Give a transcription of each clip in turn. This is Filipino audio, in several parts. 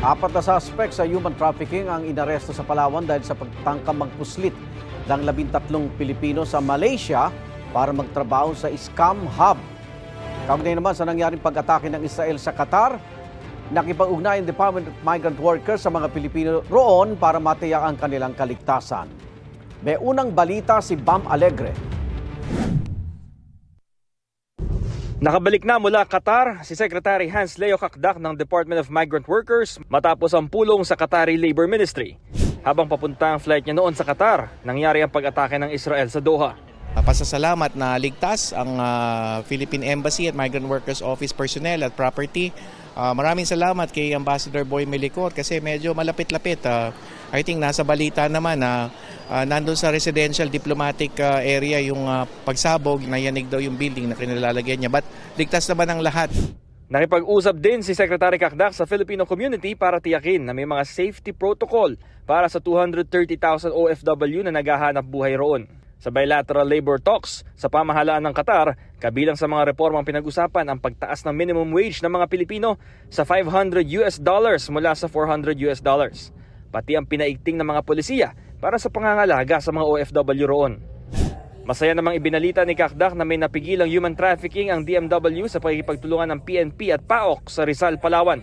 4 na suspect sa human trafficking ang inaresto sa Palawan dahil sa pagtangkang magpuslit ng 13 Pilipino sa Malaysia para magtrabaho sa scam hub. Kaugnay naman sa nangyaring pag-atake ng Israel sa Qatar, nakipag-ugnay ang Department of Migrant Workers sa mga Pilipino roon para matiyak ang kanilang kaligtasan. May unang balita si Bam Alegre. Nakabalik na mula Qatar si Secretary Hans Leo Kakdak ng Department of Migrant Workers matapos ang pulong sa Qatari Labor Ministry. Habang papunta ang flight niya noon sa Qatar, nangyari ang pag-atake ng Israel sa Doha. Pasasalamat na ligtas ang Philippine Embassy at Migrant Workers Office personnel at property. Maraming salamat kay Ambassador Boy Melicor kasi medyo malapit-lapit. I think nasa balita naman na nandun sa residential diplomatic area yung pagsabog, nayanig daw yung building na kinilalagyan niya. But ligtas naman ang lahat. Nakipag-usap din si Secretary Kakdak sa Filipino community para tiyakin na may mga safety protocol para sa 230,000 OFW na naghahanap buhay roon. Sa bilateral labor talks sa pamahalaan ng Qatar, kabilang sa mga reformang pinag-usapan ang pagtaas ng minimum wage ng mga Pilipino sa $500 mula sa $400. Pati ang pinaigting ng mga polisiya para sa pangangalaga sa mga OFW roon. Masaya namang ibinalita ni Kakdak na may napigilang human trafficking ang DMW sa pagkikipagtulungan ng PNP at PAOK sa Rizal, Palawan.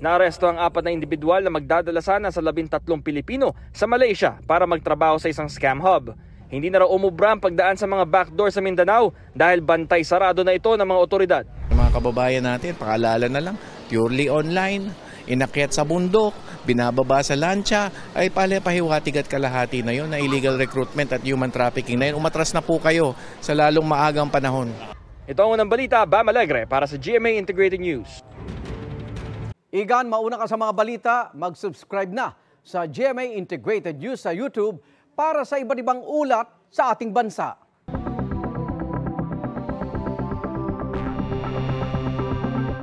Naaresto ang 4 na individual na magdadala sana sa 13 Pilipino sa Malaysia para magtrabaho sa isang scam hub. Hindi na raw umubra ang pagdaan sa mga backdoor sa Mindanao dahil bantay sarado na ito ng mga otoridad. Mga kababayan natin, pakaalala na lang, purely online, inakyat sa bundok, binababa sa lancha, ay pahiwatig at kalahati na yun na illegal recruitment at human trafficking na yun. Umatras na po kayo sa lalong maagang panahon. Ito ang unang balita, Bam Alegre para sa GMA Integrated News. Igan, mauna ka sa mga balita, mag-subscribe na sa GMA Integrated News sa YouTube para sa iba't ibang ulat sa ating bansa.